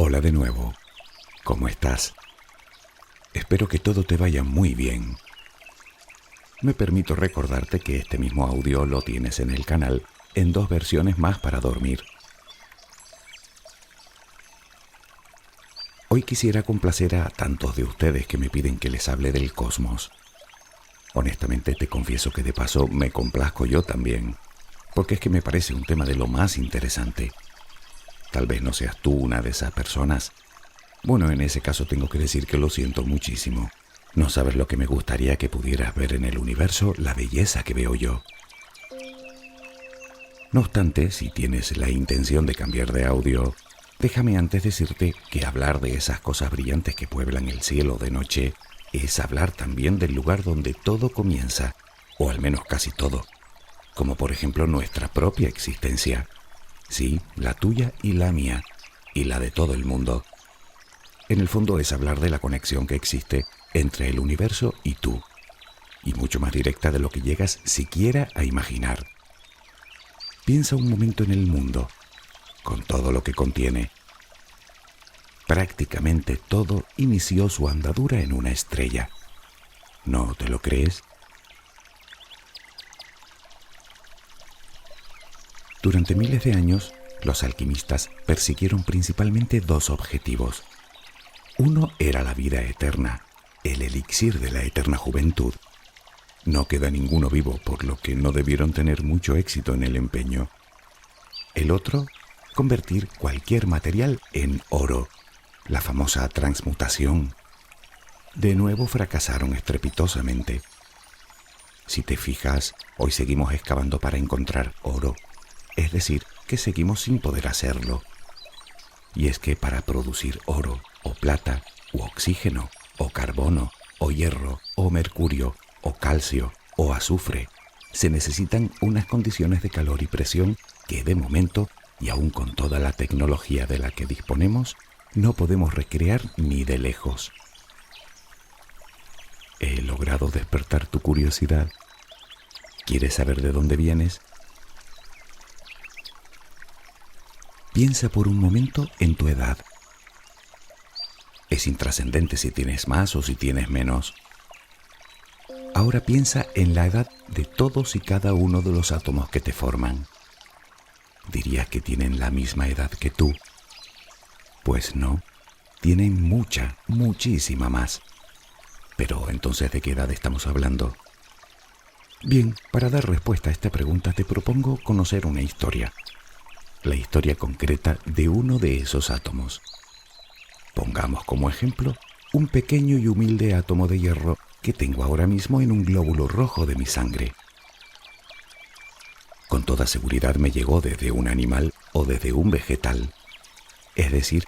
Hola de nuevo. ¿Cómo estás? Espero que todo te vaya muy bien. Me permito recordarte que este mismo audio lo tienes en el canal en 2 versiones más para dormir. Hoy quisiera complacer a tantos de ustedes que me piden que les hable del cosmos. Honestamente te confieso que de paso me complazco yo también, porque es que me parece un tema de lo más interesante. Tal vez no seas tú una de esas personas. Bueno, en ese caso tengo que decir que lo siento muchísimo. No sabes lo que me gustaría que pudieras ver en el universo, la belleza que veo yo. No obstante, si tienes la intención de cambiar de audio, déjame antes decirte que hablar de esas cosas brillantes que pueblan el cielo de noche es hablar también del lugar donde todo comienza, o al menos casi todo, como por ejemplo nuestra propia existencia. Sí, la tuya y la mía, y la de todo el mundo. En el fondo es hablar de la conexión que existe entre el universo y tú, y mucho más directa de lo que llegas siquiera a imaginar. Piensa un momento en el mundo, con todo lo que contiene. Prácticamente todo inició su andadura en una estrella. ¿No te lo crees? Durante miles de años, los alquimistas persiguieron principalmente 2 objetivos. Uno era la vida eterna, el elixir de la eterna juventud. No queda ninguno vivo, por lo que no debieron tener mucho éxito en el empeño. El otro, convertir cualquier material en oro, la famosa transmutación. De nuevo fracasaron estrepitosamente. Si te fijas, hoy seguimos excavando para encontrar oro. Es decir, que seguimos sin poder hacerlo. Y es que para producir oro, o plata, u oxígeno, o carbono, o hierro, o mercurio, o calcio, o azufre, se necesitan unas condiciones de calor y presión que de momento, y aún con toda la tecnología de la que disponemos, no podemos recrear ni de lejos. ¿He logrado despertar tu curiosidad? ¿Quieres saber de dónde vienes? Piensa por un momento en tu edad. Es intrascendente si tienes más o si tienes menos. Ahora piensa en la edad de todos y cada uno de los átomos que te forman. ¿Dirías que tienen la misma edad que tú? Pues no, tienen muchísima más. Pero entonces, ¿de qué edad estamos hablando? Bien, para dar respuesta a esta pregunta te propongo conocer una historia. La historia concreta de uno de esos átomos. Pongamos como ejemplo un pequeño y humilde átomo de hierro que tengo ahora mismo en un glóbulo rojo de mi sangre. Con toda seguridad me llegó desde un animal o desde un vegetal. Es decir,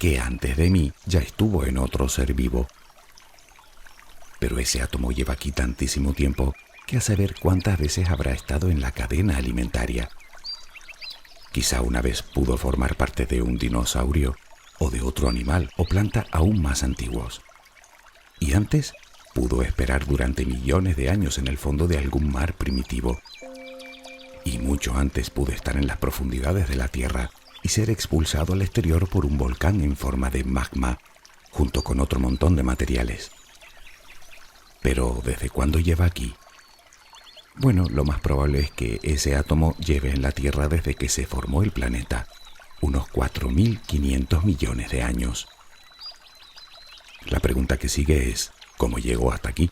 que antes de mí ya estuvo en otro ser vivo. Pero ese átomo lleva aquí tantísimo tiempo que a saber cuántas veces habrá estado en la cadena alimentaria. Quizá una vez pudo formar parte de un dinosaurio o de otro animal o planta aún más antiguos. Y antes pudo esperar durante millones de años en el fondo de algún mar primitivo. Y mucho antes pudo estar en las profundidades de la Tierra y ser expulsado al exterior por un volcán en forma de magma, junto con otro montón de materiales. Pero ¿desde cuándo lleva aquí? Bueno, lo más probable es que ese átomo lleve en la Tierra desde que se formó el planeta, unos 4.500 millones de años. La pregunta que sigue es, ¿cómo llegó hasta aquí?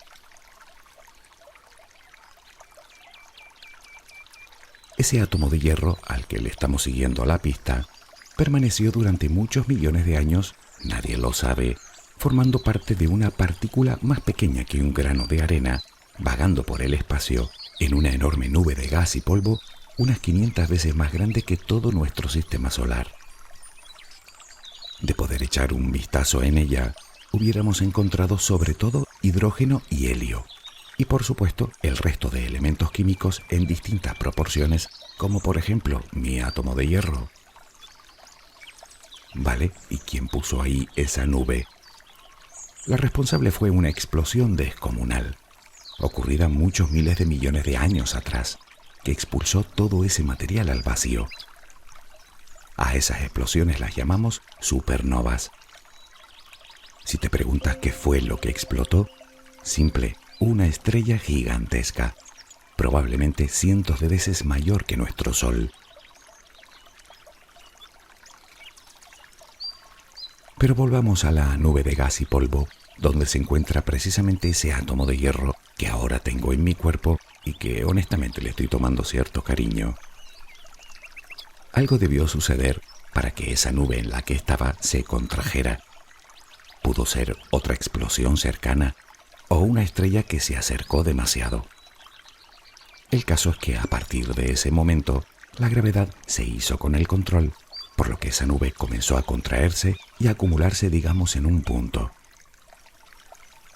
Ese átomo de hierro, al que le estamos siguiendo a la pista, permaneció durante muchos millones de años, nadie lo sabe, formando parte de una partícula más pequeña que un grano de arena, vagando por el espacio, en una enorme nube de gas y polvo, unas 500 veces más grande que todo nuestro sistema solar. De poder echar un vistazo en ella, hubiéramos encontrado sobre todo hidrógeno y helio, y por supuesto el resto de elementos químicos en distintas proporciones, como por ejemplo mi átomo de hierro. Vale, ¿y quién puso ahí esa nube? La responsable fue una explosión descomunal, ocurrida muchos miles de millones de años atrás, que expulsó todo ese material al vacío. A esas explosiones las llamamos supernovas. Si te preguntas qué fue lo que explotó, simple, una estrella gigantesca, probablemente cientos de veces mayor que nuestro Sol. Pero volvamos a la nube de gas y polvo, donde se encuentra precisamente ese átomo de hierro que ahora tengo en mi cuerpo y que honestamente le estoy tomando cierto cariño. Algo debió suceder para que esa nube en la que estaba se contrajera. Pudo ser otra explosión cercana o una estrella que se acercó demasiado. El caso es que a partir de ese momento, la gravedad se hizo con el control, por lo que esa nube comenzó a contraerse y a acumularse, digamos, en un punto.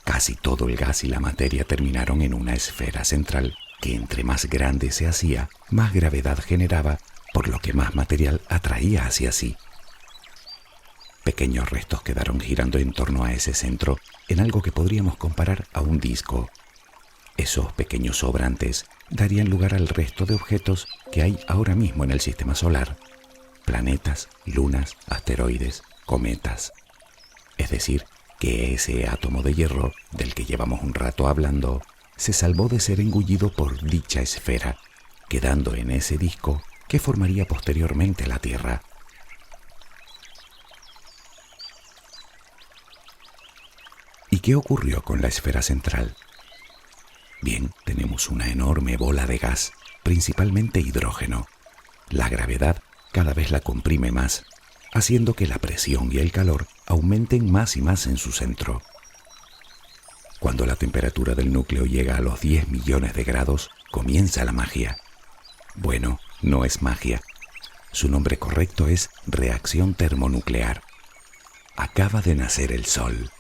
Casi todo el gas y la materia terminaron en una esfera central que entre más grande se hacía, más gravedad generaba, por lo que más material atraía hacia sí. Pequeños restos quedaron girando en torno a ese centro en algo que podríamos comparar a un disco. Esos pequeños sobrantes darían lugar al resto de objetos que hay ahora mismo en el sistema solar: planetas, lunas, asteroides, cometas. Es decir, que ese átomo de hierro, del que llevamos un rato hablando, se salvó de ser engullido por dicha esfera, quedando en ese disco que formaría posteriormente la Tierra. ¿Y qué ocurrió con la esfera central? Bien, tenemos una enorme bola de gas, principalmente hidrógeno. La gravedad cada vez la comprime más, haciendo que la presión y el calor aumenten más y más en su centro. Cuando la temperatura del núcleo llega a los 10 millones de grados, comienza la magia. Bueno, no es magia. Su nombre correcto es reacción termonuclear. Acaba de nacer el Sol.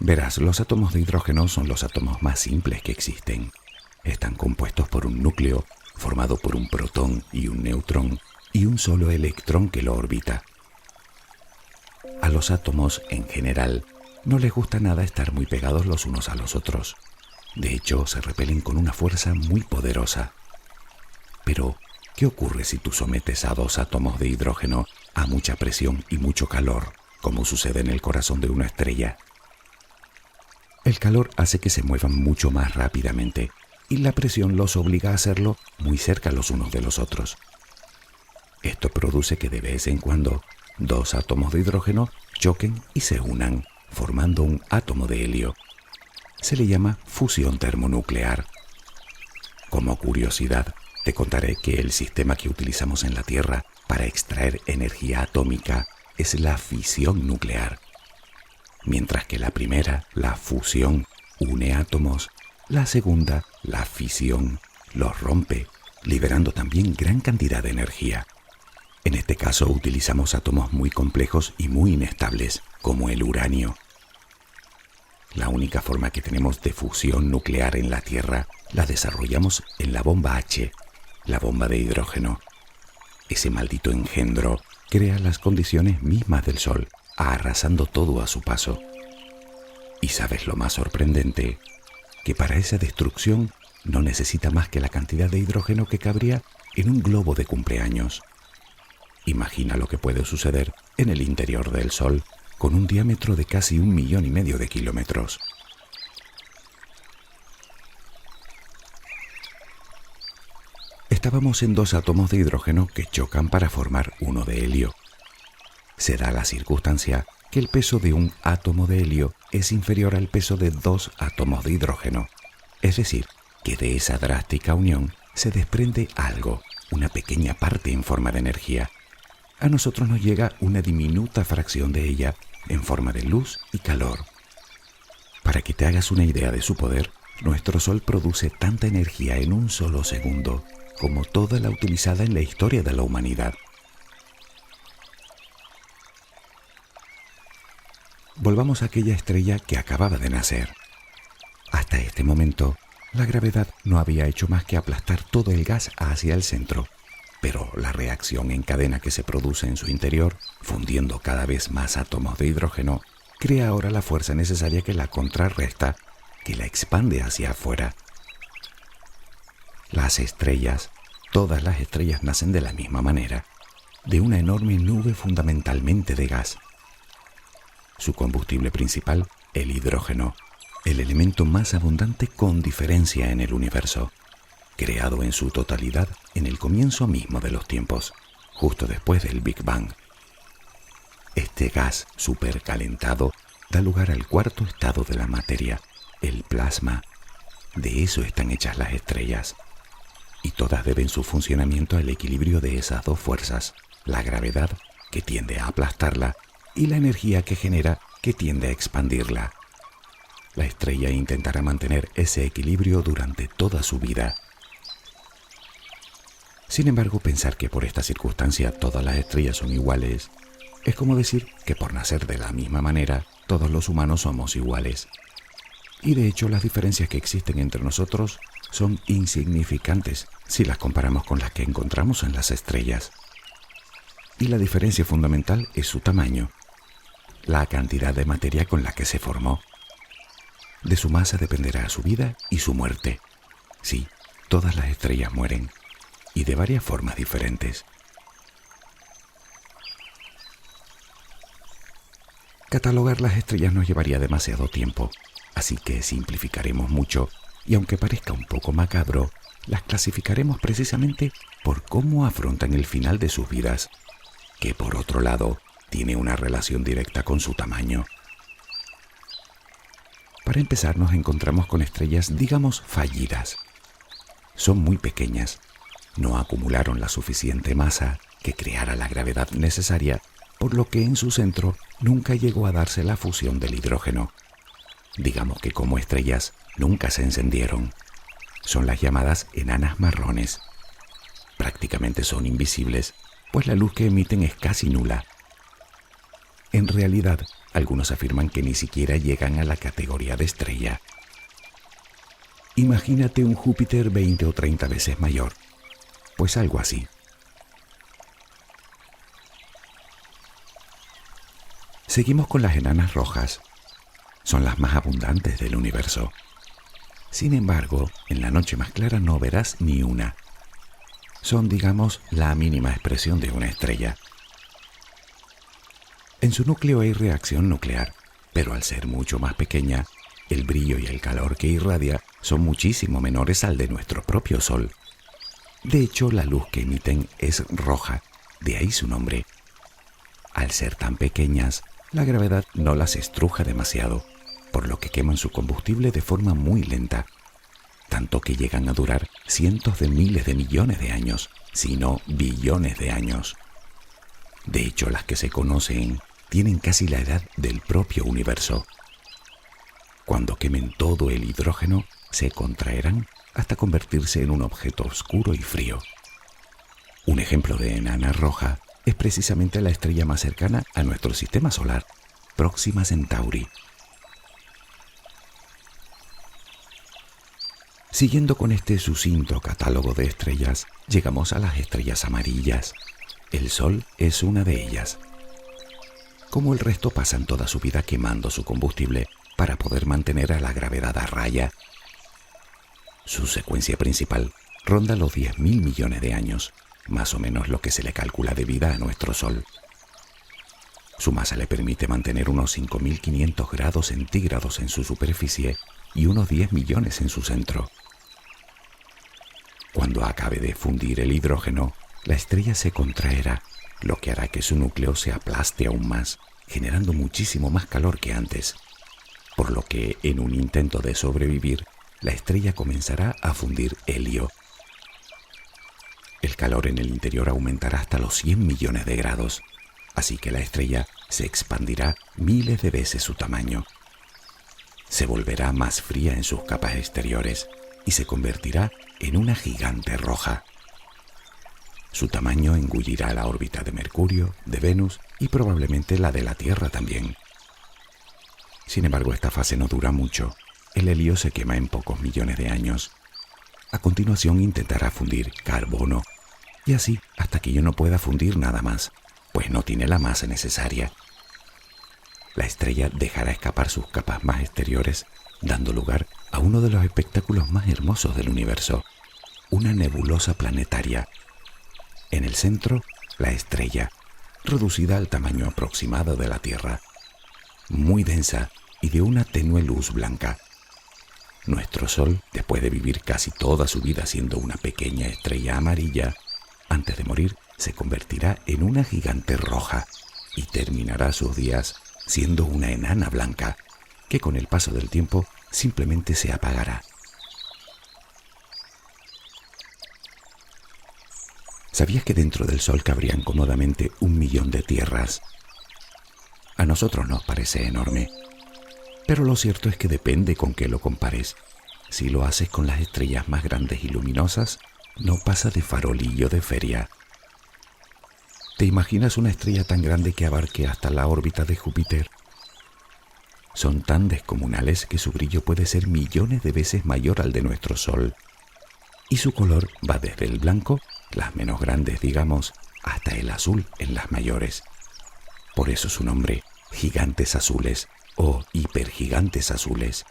Verás, los átomos de hidrógeno son los átomos más simples que existen. Están compuestos por un núcleo, formado por un protón y un neutrón, y un solo electrón que lo orbita. A los átomos, en general, no les gusta nada estar muy pegados los unos a los otros. De hecho, se repelen con una fuerza muy poderosa. Pero, ¿qué ocurre si tú sometes a dos átomos de hidrógeno a mucha presión y mucho calor, como sucede en el corazón de una estrella? El calor hace que se muevan mucho más rápidamente y la presión los obliga a hacerlo muy cerca los unos de los otros. Esto produce que de vez en cuando dos átomos de hidrógeno choquen y se unan, formando un átomo de helio. Se le llama fusión termonuclear. Como curiosidad, te contaré que el sistema que utilizamos en la Tierra para extraer energía atómica es la fisión nuclear. Mientras que la primera, la fusión, une átomos, la segunda, la fisión, los rompe, liberando también gran cantidad de energía. En este caso utilizamos átomos muy complejos y muy inestables, como el uranio. La única forma que tenemos de fusión nuclear en la Tierra la desarrollamos en la bomba H, la bomba de hidrógeno. Ese maldito engendro crea las condiciones mismas del Sol, arrasando todo a su paso. ¿Y sabes lo más sorprendente? Que para esa destrucción no necesita más que la cantidad de hidrógeno que cabría en un globo de cumpleaños. Imagina lo que puede suceder en el interior del Sol con un diámetro de casi 1,5 millones de kilómetros. Estábamos en dos átomos de hidrógeno que chocan para formar uno de helio. Se da la circunstancia que el peso de un átomo de helio es inferior al peso de dos átomos de hidrógeno. Es decir, que de esa drástica unión se desprende algo, una pequeña parte en forma de energía. A nosotros nos llega una diminuta fracción de ella en forma de luz y calor. Para que te hagas una idea de su poder, nuestro Sol produce tanta energía en un solo segundo como toda la utilizada en la historia de la humanidad. Volvamos a aquella estrella que acababa de nacer. Hasta este momento, la gravedad no había hecho más que aplastar todo el gas hacia el centro, pero la reacción en cadena que se produce en su interior, fundiendo cada vez más átomos de hidrógeno, crea ahora la fuerza necesaria que la contrarresta, que la expande hacia afuera. Las estrellas, todas las estrellas nacen de la misma manera, de una enorme nube fundamentalmente de gas. Su combustible principal, el hidrógeno, el elemento más abundante con diferencia en el universo, creado en su totalidad en el comienzo mismo de los tiempos, justo después del Big Bang. Este gas supercalentado da lugar al cuarto estado de la materia, el plasma. De eso están hechas las estrellas. Y todas deben su funcionamiento al equilibrio de esas dos fuerzas, la gravedad, que tiende a aplastarla, y la energía que genera, que tiende a expandirla. La estrella intentará mantener ese equilibrio durante toda su vida. Sin embargo, pensar que por esta circunstancia todas las estrellas son iguales es como decir que por nacer de la misma manera todos los humanos somos iguales. Y de hecho las diferencias que existen entre nosotros son insignificantes si las comparamos con las que encontramos en las estrellas. Y la diferencia fundamental es su tamaño, la cantidad de materia con la que se formó. De su masa dependerá su vida y su muerte. Sí, todas las estrellas mueren, y de varias formas diferentes. Catalogar las estrellas nos llevaría demasiado tiempo, así que simplificaremos mucho y aunque parezca un poco macabro, las clasificaremos precisamente por cómo afrontan el final de sus vidas, que por otro lado tiene una relación directa con su tamaño. Para empezar nos encontramos con estrellas, digamos, fallidas. Son muy pequeñas, no acumularon la suficiente masa que creara la gravedad necesaria, por lo que en su centro nunca llegó a darse la fusión del hidrógeno. Digamos que como estrellas nunca se encendieron. Son las llamadas enanas marrones. Prácticamente son invisibles, pues la luz que emiten es casi nula. En realidad, algunos afirman que ni siquiera llegan a la categoría de estrella. Imagínate un Júpiter 20 o 30 veces mayor. Pues algo así. Seguimos con las enanas rojas. Son las más abundantes del universo. Sin embargo, en la noche más clara no verás ni una. Son, digamos, la mínima expresión de una estrella. En su núcleo hay reacción nuclear, pero al ser mucho más pequeña, el brillo y el calor que irradia son muchísimo menores al de nuestro propio Sol. De hecho, la luz que emiten es roja, de ahí su nombre. Al ser tan pequeñas, la gravedad no las estruja demasiado, por lo que queman su combustible de forma muy lenta, tanto que llegan a durar cientos de miles de millones de años, si no billones de años. De hecho, las que se conocen tienen casi la edad del propio universo. Cuando quemen todo el hidrógeno, se contraerán hasta convertirse en un objeto oscuro y frío. Un ejemplo de enana roja es precisamente la estrella más cercana a nuestro sistema solar, Próxima Centauri. Siguiendo con este sucinto catálogo de estrellas, llegamos a las estrellas amarillas. El Sol es una de ellas. Como el resto pasan toda su vida quemando su combustible para poder mantener a la gravedad a raya. Su secuencia principal ronda los 10.000 millones de años, más o menos lo que se le calcula de vida a nuestro Sol. Su masa le permite mantener unos 5.500 grados centígrados en su superficie y unos 10 millones en su centro. Cuando acabe de fundir el hidrógeno, la estrella se contraerá, lo que hará que su núcleo se aplaste aún más, generando muchísimo más calor que antes, por lo que en un intento de sobrevivir, la estrella comenzará a fundir helio. El calor en el interior aumentará hasta los 100 millones de grados, así que la estrella se expandirá miles de veces su tamaño. Se volverá más fría en sus capas exteriores y se convertirá en una gigante roja. Su tamaño engullirá la órbita de Mercurio, de Venus y probablemente la de la Tierra también. Sin embargo, esta fase no dura mucho. El helio se quema en pocos millones de años. A continuación intentará fundir carbono, y así hasta que yo no pueda fundir nada más, pues no tiene la masa necesaria. La estrella dejará escapar sus capas más exteriores, dando lugar a uno de los espectáculos más hermosos del universo. una nebulosa planetaria. En el centro, la estrella, reducida al tamaño aproximado de la Tierra, muy densa y de una tenue luz blanca. Nuestro Sol, después de vivir casi toda su vida siendo una pequeña estrella amarilla, antes de morir se convertirá en una gigante roja y terminará sus días siendo una enana blanca que con el paso del tiempo simplemente se apagará. ¿Sabías que dentro del Sol cabrían cómodamente 1.000.000 de tierras? A nosotros nos parece enorme, pero lo cierto es que depende con qué lo compares. Si lo haces con las estrellas más grandes y luminosas, no pasa de farolillo de feria. ¿Te imaginas una estrella tan grande que abarque hasta la órbita de Júpiter? Son tan descomunales que su brillo puede ser millones de veces mayor al de nuestro Sol. Y su color va desde el blanco, las menos grandes digamos, hasta el azul en las mayores. Por eso su nombre, gigantes azules o hipergigantes azules.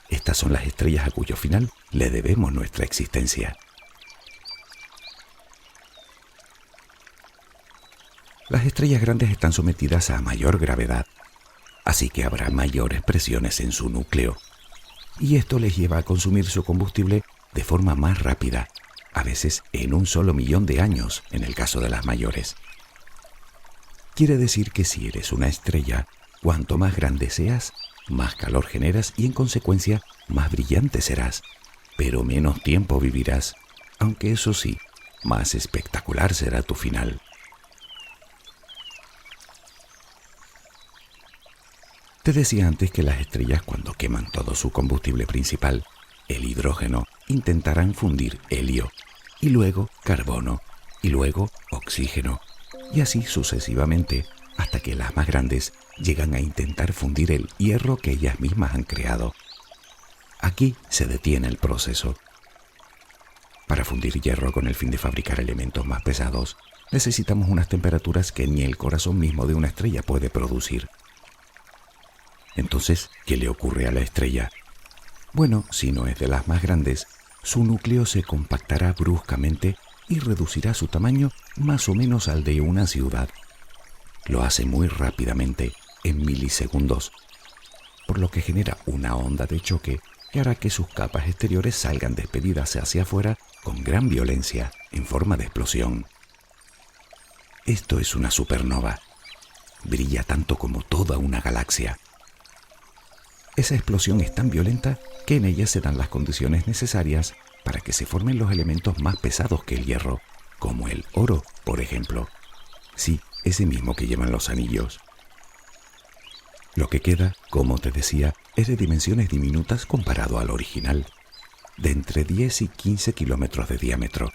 Estas son las estrellas a cuyo final le debemos nuestra existencia. Las estrellas grandes están sometidas a mayor gravedad, así que habrá mayores presiones en su núcleo, y esto les lleva a consumir su combustible de forma más rápida, a veces en un solo 1.000.000 de años en el caso de las mayores. Quiere decir que si eres una estrella, cuanto más grande seas, más calor generas y en consecuencia más brillante serás, pero menos tiempo vivirás, aunque eso sí, más espectacular será tu final. Te decía antes que las estrellas, cuando queman todo su combustible principal, el hidrógeno, intentarán fundir helio, y luego carbono, y luego oxígeno, y así sucesivamente, hasta que las más grandes llegan a intentar fundir el hierro que ellas mismas han creado. Aquí se detiene el proceso. Para fundir hierro con el fin de fabricar elementos más pesados, necesitamos unas temperaturas que ni el corazón mismo de una estrella puede producir. Entonces, ¿qué le ocurre a la estrella? Bueno, si no es de las más grandes, su núcleo se compactará bruscamente y reducirá su tamaño más o menos al de una ciudad. Lo hace muy rápidamente, en milisegundos, por lo que genera una onda de choque que hará que sus capas exteriores salgan despedidas hacia afuera con gran violencia, en forma de explosión. Esto es una supernova. Brilla tanto como toda una galaxia. Esa explosión es tan violenta que en ella se dan las condiciones necesarias para que se formen los elementos más pesados que el hierro, como el oro, por ejemplo. Sí, ese mismo que llevan los anillos. Lo que queda, como te decía, es de dimensiones diminutas comparado al original, de entre 10 y 15 kilómetros de diámetro.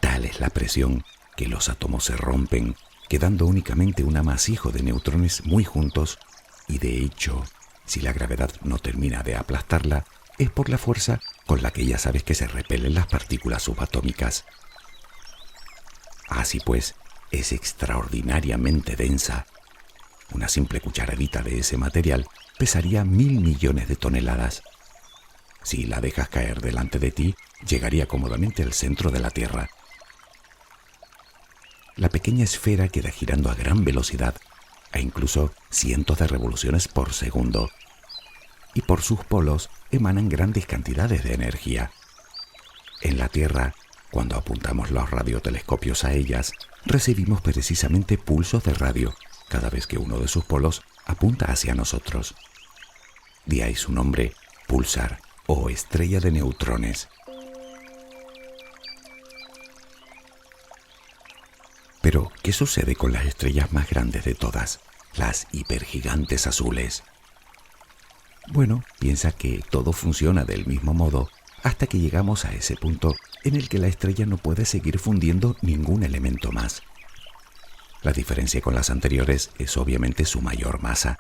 Tal es la presión que los átomos se rompen, quedando únicamente un amasijo de neutrones muy juntos, y de hecho, si la gravedad no termina de aplastarla, es por la fuerza con la que ya sabes que se repelen las partículas subatómicas. Así pues, es extraordinariamente densa. Una simple cucharadita de ese material pesaría 1.000 millones de toneladas. Si la dejas caer delante de ti, llegaría cómodamente al centro de la Tierra. La pequeña esfera queda girando a gran velocidad, a incluso cientos de revoluciones por segundo, y por sus polos emanan grandes cantidades de energía. En la Tierra, cuando apuntamos los radiotelescopios a ellas, recibimos precisamente pulsos de radio cada vez que uno de sus polos apunta hacia nosotros. De ahí su nombre, pulsar o estrella de neutrones. Pero, ¿qué sucede con las estrellas más grandes de todas, las hipergigantes azules? Bueno, piensa que todo funciona del mismo modo hasta que llegamos a ese punto en el que la estrella no puede seguir fundiendo ningún elemento más. La diferencia con las anteriores es obviamente su mayor masa,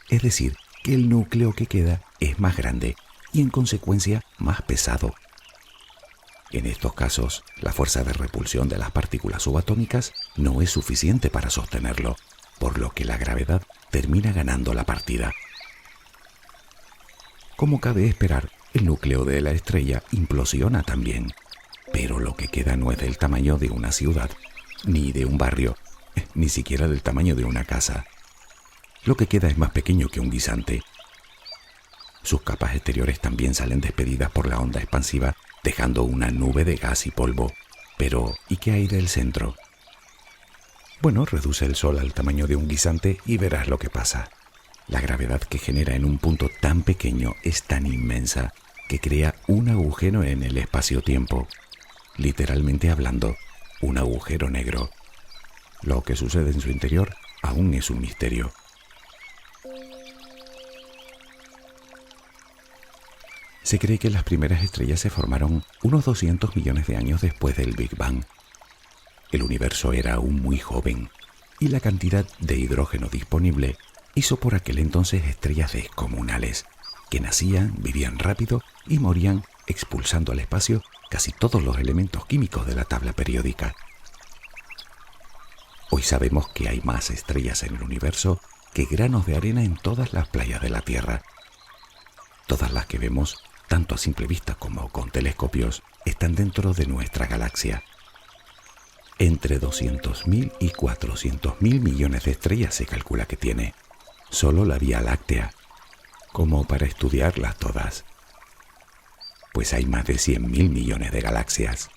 es decir, que el núcleo que queda es más grande y en consecuencia más pesado. En estos casos, la fuerza de repulsión de las partículas subatómicas no es suficiente para sostenerlo, por lo que la gravedad termina ganando la partida. Como cabe esperar, el núcleo de la estrella implosiona también, pero lo que queda no es del tamaño de una ciudad, ni de un barrio, ni siquiera del tamaño de una casa. Lo que queda es más pequeño que un guisante. Sus capas exteriores también salen despedidas por la onda expansiva, dejando una nube de gas y polvo. Pero, ¿y qué hay del centro? Bueno, reduce el Sol al tamaño de un guisante y verás lo que pasa. La gravedad que genera en un punto tan pequeño es tan inmensa que crea un agujero en el espacio-tiempo. Literalmente hablando, un agujero negro. Lo que sucede en su interior aún es un misterio. Se cree que las primeras estrellas se formaron unos 200 millones de años después del Big Bang. El universo era aún muy joven y la cantidad de hidrógeno disponible hizo por aquel entonces estrellas descomunales que nacían, vivían rápido y morían expulsando al espacio casi todos los elementos químicos de la tabla periódica. Hoy sabemos que hay más estrellas en el universo que granos de arena en todas las playas de la Tierra. Todas las que vemos, tanto a simple vista como con telescopios, están dentro de nuestra galaxia. Entre 200.000 y 400.000 millones de estrellas se calcula que tiene, solo la Vía Láctea, como para estudiarlas todas. Pues hay más de 100.000 millones de galaxias.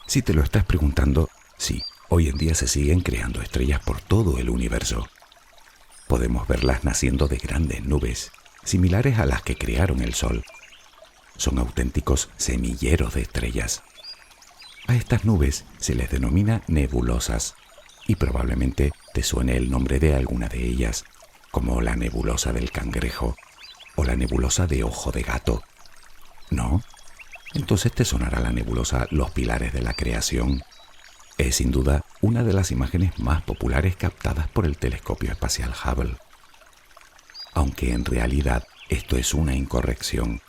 Si te lo estás preguntando, sí, hoy en día se siguen creando estrellas por todo el universo. Podemos verlas naciendo de grandes nubes, similares a las que crearon el Sol. Son auténticos semilleros de estrellas. A estas nubes se les denomina nebulosas, y probablemente te suene el nombre de alguna de ellas, como la nebulosa del cangrejo o la nebulosa de ojo de gato. ¿No? Entonces te sonará la nebulosa Los Pilares de la Creación. Es sin duda una de las imágenes más populares captadas por el telescopio espacial Hubble. Aunque en realidad esto es una incorrección.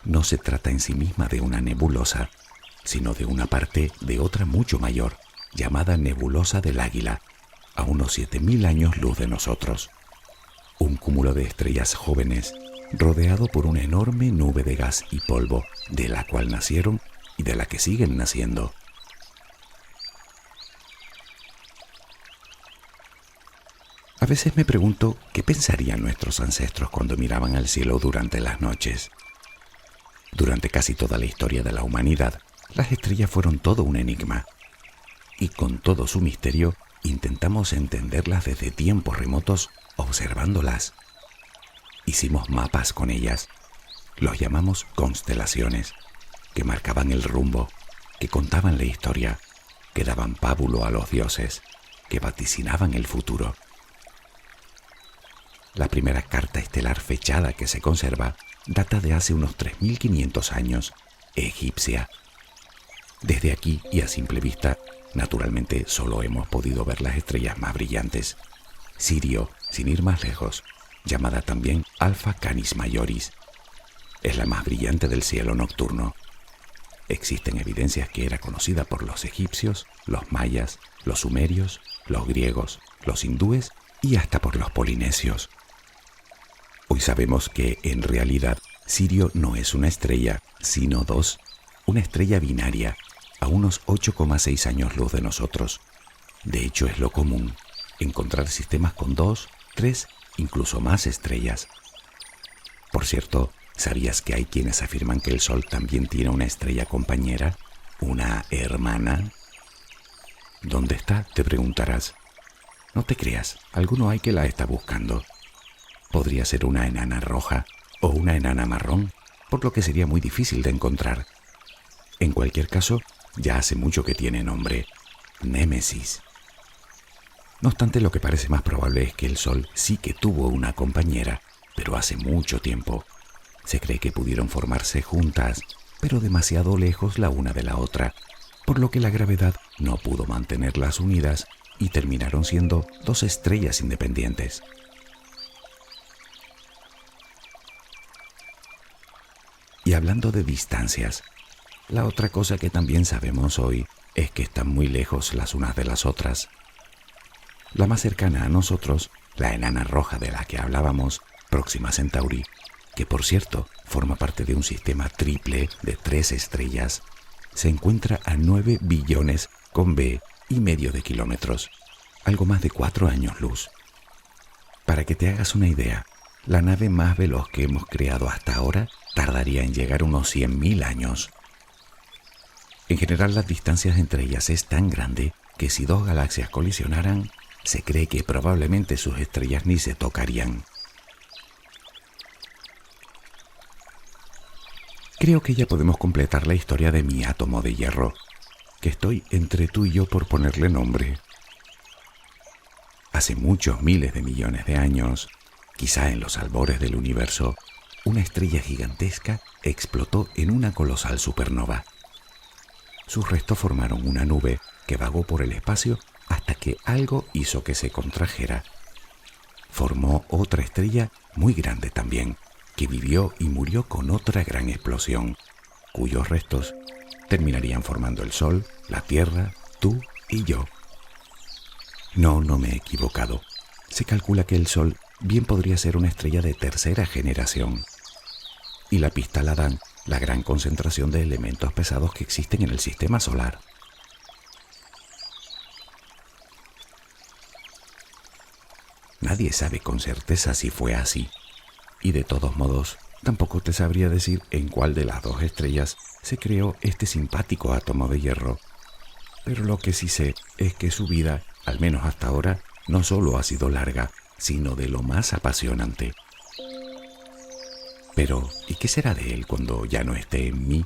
No se trata en sí misma de una nebulosa, sino de una parte de otra mucho mayor, llamada nebulosa del Águila, a unos 7.000 años luz de nosotros. Un cúmulo de estrellas jóvenes, rodeado por una enorme nube de gas y polvo, de la cual nacieron y de la que siguen naciendo. A veces me pregunto qué pensarían nuestros ancestros cuando miraban al cielo durante las noches. Durante casi toda la historia de la humanidad, las estrellas fueron todo un enigma. Y con todo su misterio, intentamos entenderlas desde tiempos remotos observándolas. Hicimos mapas con ellas. Los llamamos constelaciones, que marcaban el rumbo, que contaban la historia, que daban pábulo a los dioses, que vaticinaban el futuro. La primera carta estelar fechada que se conserva data de hace unos 3.500 años, egipcia. Desde aquí y a simple vista, naturalmente solo hemos podido ver las estrellas más brillantes. Sirio, sin ir más lejos, llamada también Alpha Canis Majoris, es la más brillante del cielo nocturno. Existen evidencias que era conocida por los egipcios, los mayas, los sumerios, los griegos, los hindúes y hasta por los polinesios. Hoy sabemos que, en realidad, Sirio no es una estrella, sino dos, una estrella binaria, a unos 8,6 años luz de nosotros. De hecho, es lo común, encontrar sistemas con 2, 3, incluso más estrellas. Por cierto, ¿sabías que hay quienes afirman que el Sol también tiene una estrella compañera, una hermana? ¿Dónde está?, te preguntarás. No te creas, alguno hay que la está buscando. Podría ser una enana roja o una enana marrón, por lo que sería muy difícil de encontrar. En cualquier caso, ya hace mucho que tiene nombre: Némesis. No obstante, lo que parece más probable es que el Sol sí que tuvo una compañera, pero hace mucho tiempo. Se cree que pudieron formarse juntas, pero demasiado lejos la una de la otra, por lo que la gravedad no pudo mantenerlas unidas y terminaron siendo dos estrellas independientes. Y hablando de distancias, la otra cosa que también sabemos hoy es que están muy lejos las unas de las otras. La más cercana a nosotros la enana roja de la que hablábamos, Próxima Centauri, que por cierto forma parte de un sistema triple de 3 estrellas, se encuentra a 9 billones con B y medio de kilómetros, algo más de 4 años luz. Para que te hagas una idea, la nave más veloz que hemos creado hasta ahora tardaría en llegar unos 100.000 años. En general, las distancias entre ellas es tan grande que si 2 galaxias colisionaran, se cree que probablemente sus estrellas ni se tocarían. Creo que ya podemos completar la historia de mi átomo de hierro, que estoy entre tú y yo por ponerle nombre. Hace muchos miles de millones de años, quizá en los albores del universo, una estrella gigantesca explotó en una colosal supernova. Sus restos formaron una nube que vagó por el espacio hasta que algo hizo que se contrajera. Formó otra estrella muy grande también, que vivió y murió con otra gran explosión, cuyos restos terminarían formando el Sol, la Tierra, tú y yo. No me he equivocado. Se calcula que el Sol bien podría ser una estrella de tercera generación. Y la pista la dan la gran concentración de elementos pesados que existen en el sistema solar. Nadie sabe con certeza si fue así. Y de todos modos, tampoco te sabría decir en cuál de las 2 estrellas se creó este simpático átomo de hierro. Pero lo que sí sé es que su vida, al menos hasta ahora, no solo ha sido larga, sino de lo más apasionante. Pero, ¿y qué será de él cuando ya no esté en mí?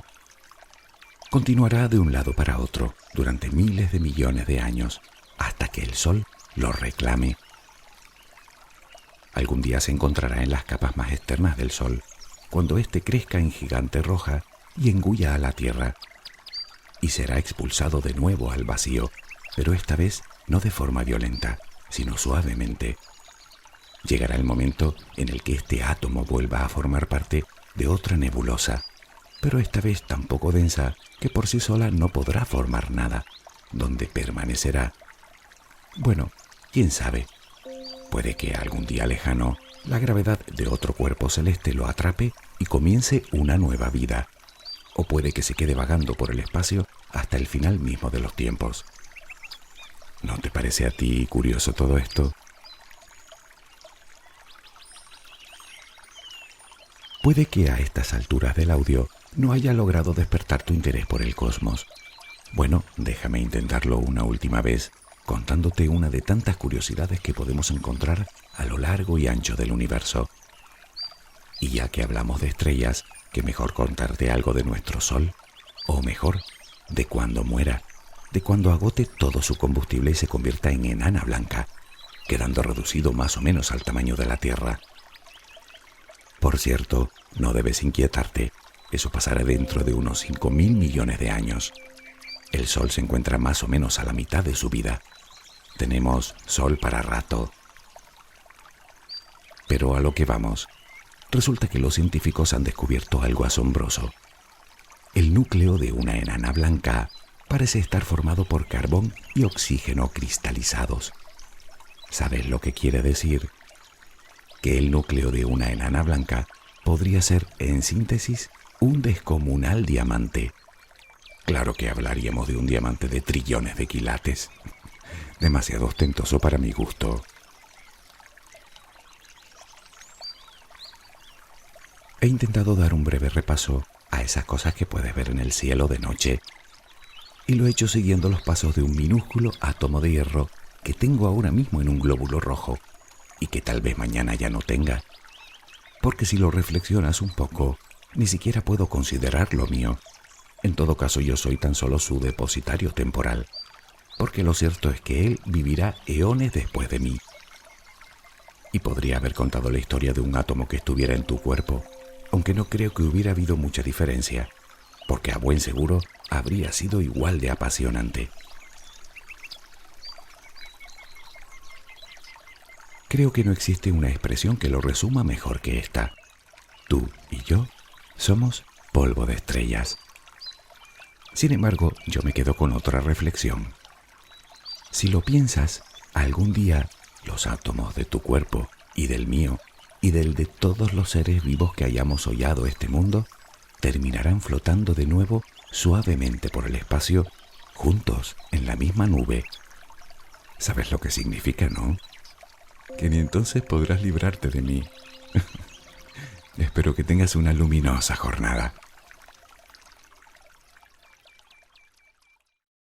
Continuará de un lado para otro durante miles de millones de años, hasta que el Sol lo reclame. Algún día se encontrará en las capas más externas del Sol, cuando éste crezca en gigante roja y engulla a la Tierra. Y será expulsado de nuevo al vacío, pero esta vez no de forma violenta, sino suavemente. Llegará el momento en el que este átomo vuelva a formar parte de otra nebulosa, pero esta vez tan poco densa que por sí sola no podrá formar nada, donde permanecerá. Bueno, quién sabe. Puede que algún día lejano la gravedad de otro cuerpo celeste lo atrape y comience una nueva vida. O puede que se quede vagando por el espacio hasta el final mismo de los tiempos. ¿No te parece a ti curioso todo esto? Puede que a estas alturas del audio no haya logrado despertar tu interés por el cosmos. Bueno, déjame intentarlo una última vez, contándote una de tantas curiosidades que podemos encontrar a lo largo y ancho del universo. Y ya que hablamos de estrellas, ¿qué mejor contarte algo de nuestro Sol? O mejor, de cuando muera, de cuando agote todo su combustible y se convierta en enana blanca, quedando reducido más o menos al tamaño de la Tierra. Por cierto, no debes inquietarte, eso pasará dentro de unos 5.000 millones de años. El Sol se encuentra más o menos a la mitad de su vida. Tenemos Sol para rato. Pero a lo que vamos, resulta que los científicos han descubierto algo asombroso. El núcleo de una enana blanca parece estar formado por carbón y oxígeno cristalizados. ¿Sabes lo que quiere decir? Que el núcleo de una enana blanca podría ser, en síntesis, un descomunal diamante. Claro que hablaríamos de un diamante de trillones de quilates. Demasiado ostentoso para mi gusto. He intentado dar un breve repaso a esas cosas que puedes ver en el cielo de noche, y lo he hecho siguiendo los pasos de un minúsculo átomo de hierro que tengo ahora mismo en un glóbulo rojo y que tal vez mañana ya no tenga. Porque si lo reflexionas un poco, ni siquiera puedo considerarlo mío. En todo caso, yo soy tan solo su depositario temporal, porque lo cierto es que él vivirá eones después de mí. Y podría haber contado la historia de un átomo que estuviera en tu cuerpo, aunque no creo que hubiera habido mucha diferencia, porque a buen seguro habría sido igual de apasionante. Creo que no existe una expresión que lo resuma mejor que esta. Tú y yo somos polvo de estrellas. Sin embargo, yo me quedo con otra reflexión. Si lo piensas, algún día los átomos de tu cuerpo y del mío y del de todos los seres vivos que hayamos hollado este mundo terminarán flotando de nuevo suavemente por el espacio, juntos en la misma nube. ¿Sabes lo que significa, no? Que ni entonces podrás librarte de mí. Espero que tengas una luminosa jornada.